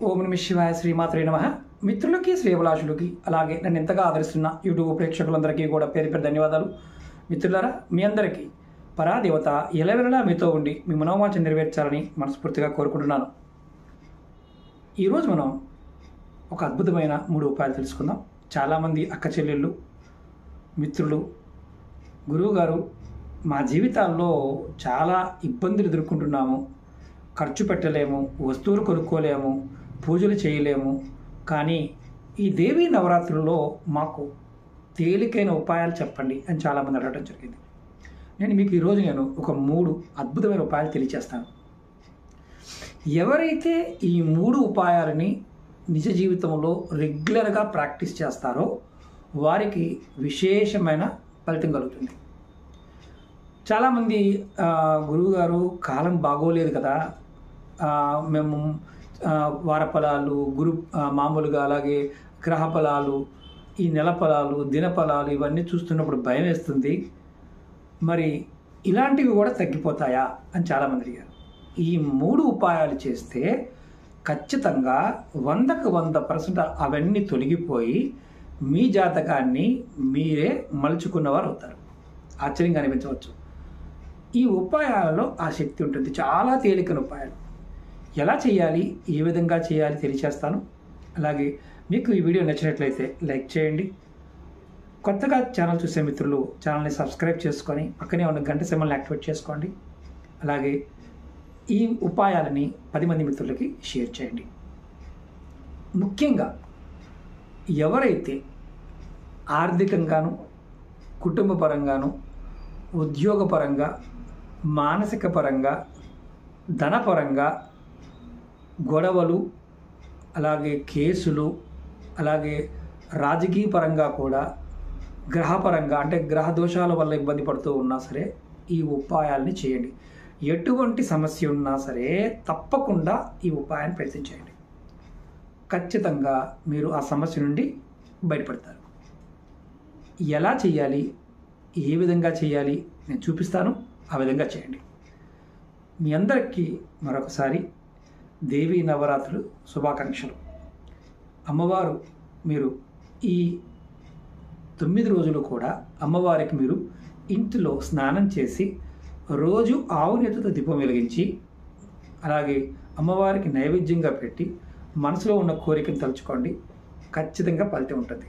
ఓం నమః శివాయ శ్రీమాత్రే నమః. మిత్రులకి శ్రేయభిలాషులకి అలాగే నన్ను ఎంతగా ఆదరిస్తున్న యూట్యూబ్ ప్రేక్షకులందరికీ కూడా పేరు పేరు ధన్యవాదాలు. మిత్రులారా, మీ అందరికీ పరాదేవత ఎలవెలలా మీతో ఉండి మీ మనోవాంఛ నెరవేర్చాలని మనస్ఫూర్తిగా కోరుకుంటున్నాను. ఈరోజు మనం ఒక అద్భుతమైన 3 ఉపాయాలు తెలుసుకుందాం. చాలామంది అక్క చెల్లెళ్ళు, మిత్రులు, గురువుగారు, మా జీవితాల్లో చాలా ఇబ్బందులు ఎదుర్కొంటున్నాము, ఖర్చు పెట్టలేము, వస్తువులు కొనుక్కోలేము, పూజలు చేయలేము, కానీ ఈ దేవీ నవరాత్రుల్లో మాకు తేలికైన ఉపాయాలు చెప్పండి అని చాలామంది అడగడం జరిగింది. నేను మీకు ఈరోజు ఒక 3 అద్భుతమైన ఉపాయాలు తెలియచేస్తాను. ఎవరైతే ఈ 3 ఉపాయాలని నిజ జీవితంలో రెగ్యులర్గా ప్రాక్టీస్ చేస్తారో వారికి విశేషమైన ఫలితం కలుగుతుంది. చాలామంది గురువుగారు కాలం బాగోలేదు కదా, మేము వార ఫలాలు మామూలుగా అలాగే గ్రహ ఫలాలు, ఈ నెల ఫలాలు, దిన ఫలాలు ఇవన్నీ చూస్తున్నప్పుడు భయం వేస్తుంది, మరి ఇలాంటివి కూడా తగ్గిపోతాయా అని చాలామంది అడిగారు. ఈ 3 ఉపాయాలు చేస్తే ఖచ్చితంగా 100కు 100% అవన్నీ తొలగిపోయి మీ జాతకాన్ని మీరే మలుచుకున్నవారు అవుతారు. ఆశ్చర్యంగా అనిపించవచ్చు. ఈ ఉపాయాలలో ఆ శక్తి ఉంటుంది. చాలా తేలికైన ఉపాయాలు. ఎలా చేయాలి, ఏ విధంగా చేయాలి తెలియచేస్తాను. అలాగే మీకు ఈ వీడియో నచ్చినట్లయితే లైక్ చేయండి. కొత్తగా ఛానల్ చూసే మిత్రులు ఛానల్ని సబ్స్క్రైబ్ చేసుకొని పక్కనే ఉన్న గంట సింబల్ని యాక్టివేట్ చేసుకోండి. అలాగే ఈ ఉపాయాలని 10 మంది మిత్రులకి షేర్ చేయండి. ముఖ్యంగా ఎవరైతే ఆర్థికంగాను, కుటుంబ పరంగాను, ఉద్యోగపరంగా, మానసిక పరంగా, ధనపరంగా గొడవలు, అలాగే కేసులు, అలాగే రాజకీయ పరంగా కూడా, గ్రహపరంగా అంటే గ్రహ దోషాల వల్ల ఇబ్బంది పడుతూ ఉన్నా సరే ఈ ఉపాయాలని చేయండి. ఎటువంటి సమస్య ఉన్నా సరే తప్పకుండా ఈ ఉపాయాన్ని ప్రయత్నించండి. ఖచ్చితంగా మీరు ఆ సమస్య నుండి బయటపడతారు. ఎలా చేయాలి, ఏ విధంగా చేయాలి నేను చూపిస్తాను. ఆ విధంగా చేయండి. మీ అందరికీ మరొకసారి దేవీ నవరాత్రులు శుభాకాంక్షలు. అమ్మవారు మీరు ఈ 9 రోజులు కూడా అమ్మవారికి మీరు ఇంటిలో స్నానం చేసి రోజు ఆవు నెయ్యితో దీపం వెలిగించి అలాగే అమ్మవారికి నైవేద్యంగా పెట్టి మనసులో ఉన్న కోరికను తలుచుకోండి. ఖచ్చితంగా ఫలితం ఉంటుంది.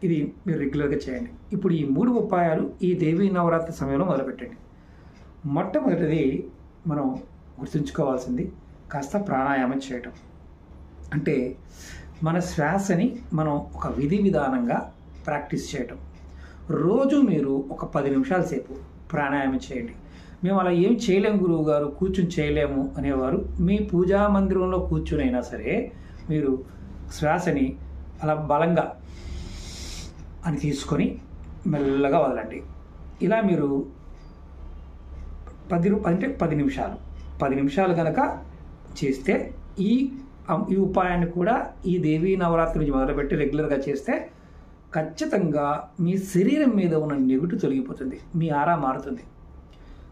ఇది మీరు రెగ్యులర్గా చేయండి. ఇప్పుడు ఈ 3 ఉపాయాలు ఈ దేవీ నవరాత్రి సమయంలో మొదలుపెట్టండి. మొట్టమొదటిది మనం గుర్తుంచుకోవాల్సింది కాస్త ప్రాణాయామం చేయటం. అంటే మన శ్వాసని మనం ఒక విధి విధానంగా ప్రాక్టీస్ చేయటం. రోజు మీరు ఒక 10 నిమిషాల సేపు ప్రాణాయామం చేయండి. మేము అలా ఏం చేయలేము గురువు గారు, కూర్చుని చేయలేము అనేవారు మీ పూజా మందిరంలో కూర్చునైనా సరే మీరు శ్వాసని అలా బలంగా అని తీసుకొని మెల్లగా వదలండి. ఇలా మీరు 10 నిమిషాలు కనుక చేస్తే ఈ ఉపాయాన్ని కూడా ఈ దేవీ నవరాత్రి నుంచి మొదలుపెట్టి రెగ్యులర్గా చేస్తే ఖచ్చితంగా మీ శరీరం మీద ఉన్న నెగటివ్ తొలగిపోతుంది, మీ ఆరా మారుతుంది.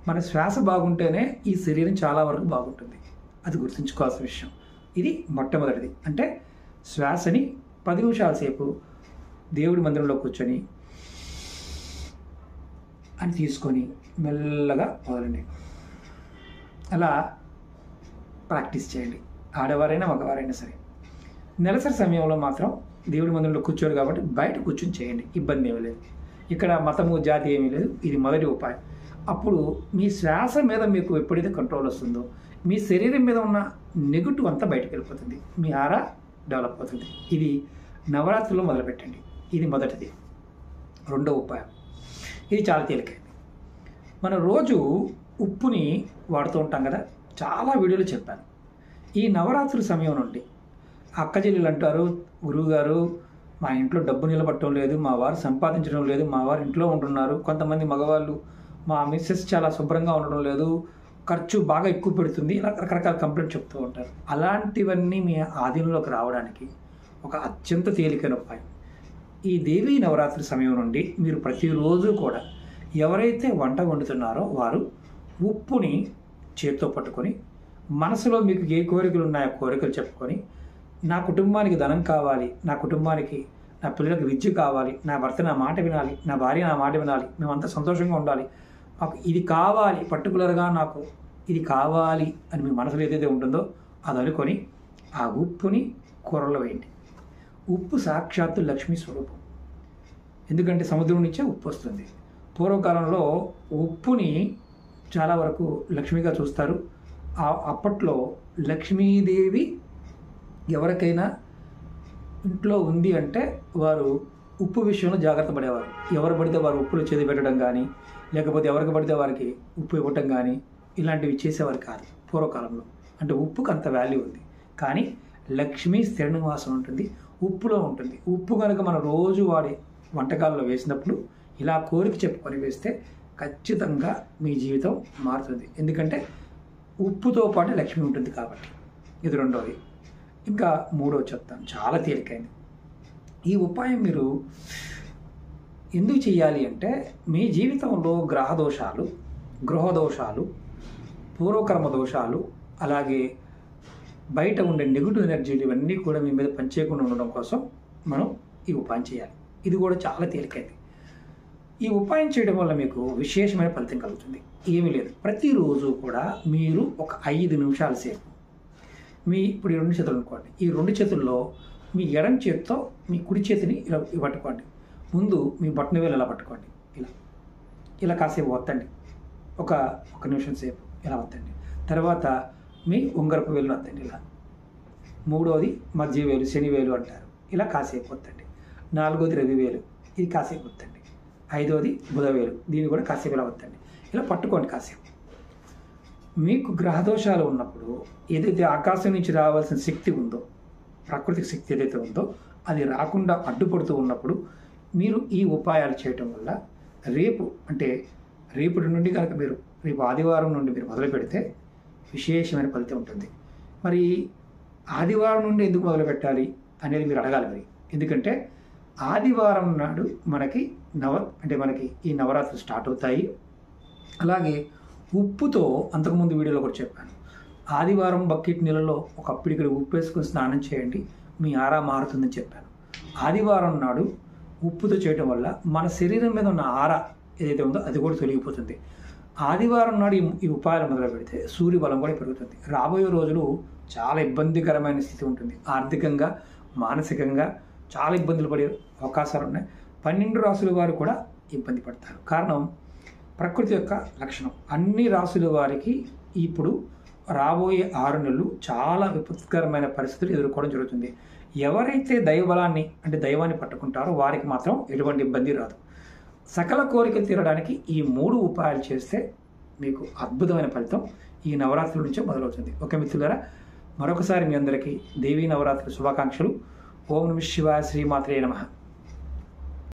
మన శ్వాస బాగుంటేనే ఈ శరీరం చాలా వరకు బాగుంటుంది. అది గుర్తుంచుకోవాల్సిన విషయం. ఇది మొట్టమొదటిది. అంటే శ్వాసని 10 నిమిషాల సేపు దేవుడి మందిరంలో కూర్చొని అని తీసుకొని మెల్లగా వదలండి. అలా ప్రాక్టీస్ చేయండి. ఆడవారైనా మగవారైనా సరే. నెలసరి సమయంలో మాత్రం దేవుడి మందిరంలో కూర్చోరు కాబట్టి బయట కూర్చొని చేయండి, ఇబ్బంది ఏమీ లేదు. ఇక్కడ మతము జాతి ఏమీ లేదు. ఇది మొదటి ఉపాయం. అప్పుడు మీ శ్వాస మీద మీకు ఎప్పుడైతే కంట్రోల్ వస్తుందో మీ శరీరం మీద ఉన్న నెగటివ్ అంతా బయటకు వెళ్ళిపోతుంది, మీ ఆరా డెవలప్ అవుతుంది. ఇది నవరాత్రుల్లో మొదలుపెట్టండి. ఇది మొదటిది. రెండో ఉపాయం ఇది చాలా తేలికైంది. మనం రోజు ఉప్పుని వాడుతూ ఉంటాం కదా, చాలా వీడియోలు చెప్పాను. ఈ నవరాత్రుల సమయం నుండి అక్క చెల్లెలు అంటారు, గురువుగారు మా ఇంట్లో డబ్బు నిలబట్టడం లేదు, మా వారు సంపాదించడం లేదు, మా వారు ఇంట్లో ఉంటున్నారు, కొంతమంది మగవాళ్ళు మా మిస్సెస్ చాలా శుభ్రంగా ఉండడం లేదు, ఖర్చు బాగా ఎక్కువ పెడుతుంది, ఇలా రకరకాల కంప్లైంట్ చెప్తూ ఉంటారు. అలాంటివన్నీ మీ ఆధీనంలోకి రావడానికి ఒక అత్యంత తేలికైన ఉపాయం. ఈ దేవీ నవరాత్రి సమయం నుండి మీరు ప్రతిరోజు కూడా ఎవరైతే వంట వండుతున్నారో వారు ఉప్పుని చేత్తో పట్టుకొని మనసులో మీకు ఏ కోరికలు ఉన్నాయో కోరికలు చెప్పుకొని నా కుటుంబానికి ధనం కావాలి, నా కుటుంబానికి నా పిల్లలకు విద్య కావాలి, నా భర్త నా మాట వినాలి, నా భార్య నా మాట వినాలి, మేమంతా సంతోషంగా ఉండాలి, మాకు ఇది కావాలి, పర్టికులర్గా నాకు ఇది కావాలి అని మీ మనసులో ఏదైతే ఉంటుందో అది అనుకొని ఆ ఉప్పుని కూరలో వేయండి. ఉప్పు సాక్షాత్తు లక్ష్మీ స్వరూపం. ఎందుకంటే సముద్రం నుంచే ఉప్పు వస్తుంది. పూర్వకాలంలో ఉప్పుని చాలా వరకు లక్ష్మిగా చూస్తారు. అప్పట్లో లక్ష్మీదేవి ఎవరికైనా ఇంట్లో ఉంది అంటే వారు ఉప్పు విషయంలో జాగ్రత్త పడేవారు. ఎవరు పడితే వారు ఉప్పులు చేతి పెట్టడం కానీ, లేకపోతే ఎవరికి పడితే వారికి ఉప్పు ఇవ్వటం కానీ ఇలాంటివి చేసేవారు కాదు పూర్వకాలంలో. అంటే ఉప్పుకు అంత వాల్యూ ఉంది. కానీ లక్ష్మీ స్థిర నివాసం ఉంటుంది, ఉప్పులో ఉంటుంది. ఉప్పు కనుక మనం రోజు వాడి వంటకాల్లో వేసినప్పుడు ఇలా కోరిక చెప్పుకొని వేస్తే ఖచ్చితంగా మీ జీవితం మారుతుంది. ఎందుకంటే ఉప్పుతో పాటు లక్ష్మి ఉంటుంది కాబట్టి. ఇది రెండవది. ఇంకా మూడవది చెప్తాను, చాలా తేలికైంది. ఈ ఉపాయం మీరు ఎందుకు చేయాలి అంటే మీ జీవితంలో గ్రహ దోషాలు, గృహ దోషాలు, పూర్వకర్మ దోషాలు, అలాగే బయట ఉండే నెగిటివ్ ఎనర్జీలు ఇవన్నీ కూడా మీ మీద పనిచేయకుండా ఉండడం కోసం మనం ఈ ఉపాయం చేయాలి. ఇది కూడా చాలా తేలికైంది. ఈ ఉపాయం చేయడం వల్ల మీకు విశేషమైన ఫలితం కలుగుతుంది. ఏమీ లేదు, ప్రతిరోజు కూడా మీరు ఒక 5 నిమిషాల సేపు ఇప్పుడు ఈ 2 చేతులు అనుకోండి. ఈ 2 చేతుల్లో మీ ఎడం చేతితో మీ కుడి చేతిని ఇలా పట్టుకోండి. ముందు మీ బొట్టన వేలు ఇలా పట్టుకోండి. ఇలా కాసేపు వత్తండి. ఒక నిమిషం సేపు ఇలా వత్తండి. తర్వాత మీ ఉంగరపు వేలును వత్తండి ఇలా. మూడవది మధ్య వేలు, శని వేలు అంటారు, ఇలా కాసేపు వత్తండి. నాలుగవది రవి వేలు, ఇది కాసేపు వత్తండి. ఐదవది బుధవేలు, దీన్ని కూడా కాసేపు ఇలా వత్తండి. ఇలా పట్టుకోండి కాసేపు. మీకు గ్రహదోషాలు ఉన్నప్పుడు ఏదైతే ఆకాశం నుంచి రావాల్సిన శక్తి ఉందో, ప్రాకృతిక శక్తి ఏదైతే ఉందో అది రాకుండా అడ్డుపడుతూ ఉన్నప్పుడు మీరు ఈ ఉపాయాలు చేయటం వల్ల రేపటి నుండి కనుక మీరు రేపు ఆదివారం నుండి మీరు మొదలు పెడితే విశేషమైన ఫలితం ఉంటుంది. మరి ఆదివారం నుండి ఎందుకు మొదలు పెట్టాలి అనేది మీరు అడగాలి మరి. ఎందుకంటే ఆదివారం నాడు మనకి ఈ నవరాత్రులు స్టార్ట్ అవుతాయి. అలాగే ఉప్పుతో అంతకుముందు వీడియోలో కూడా చెప్పాను, ఆదివారం బకెట్ నీళ్ళలో ఒక పిడికెడు ఉప్పు వేసుకొని స్నానం చేయండి, మీ ఆరా మారుతుందని చెప్పాను. ఆదివారం నాడు ఉప్పుతో చేయటం వల్ల మన శరీరం మీద ఉన్న ఆరా ఏదైతే ఉందో అది కూడా తొలగిపోతుంది. ఆదివారం నాడు ఈ ఉపాయాలు మొదలు పెడితే సూర్య బలం కూడా పెరుగుతుంది. రాబోయే రోజులు చాలా ఇబ్బందికరమైన స్థితి ఉంటుంది. ఆర్థికంగా, మానసికంగా చాలా ఇబ్బందులు పడే అవకాశాలు ఉన్నాయి. 12 రాసుల వారు కూడా ఇబ్బంది పడతారు. కారణం ప్రకృతి యొక్క లక్షణం. అన్ని రాసుల వారికి ఇప్పుడు రాబోయే 6 నెలలు చాలా విపత్కరమైన పరిస్థితులు ఎదుర్కోవడం జరుగుతుంది. ఎవరైతే దైవాన్ని పట్టుకుంటారో వారికి మాత్రం ఎటువంటి ఇబ్బంది రాదు. సకల కోరికలు తీరడానికి ఈ 3 ఉపాయాలు చేస్తే మీకు అద్భుతమైన ఫలితం ఈ నవరాత్రుల నుంచే మొదలవుతుంది. ఓకే మిత్రులారా, మరొకసారి మీ అందరికీ దేవీ నవరాత్రి శుభాకాంక్షలు. ఓం నమః శివాయ, శ్రీమాత్రే నమః.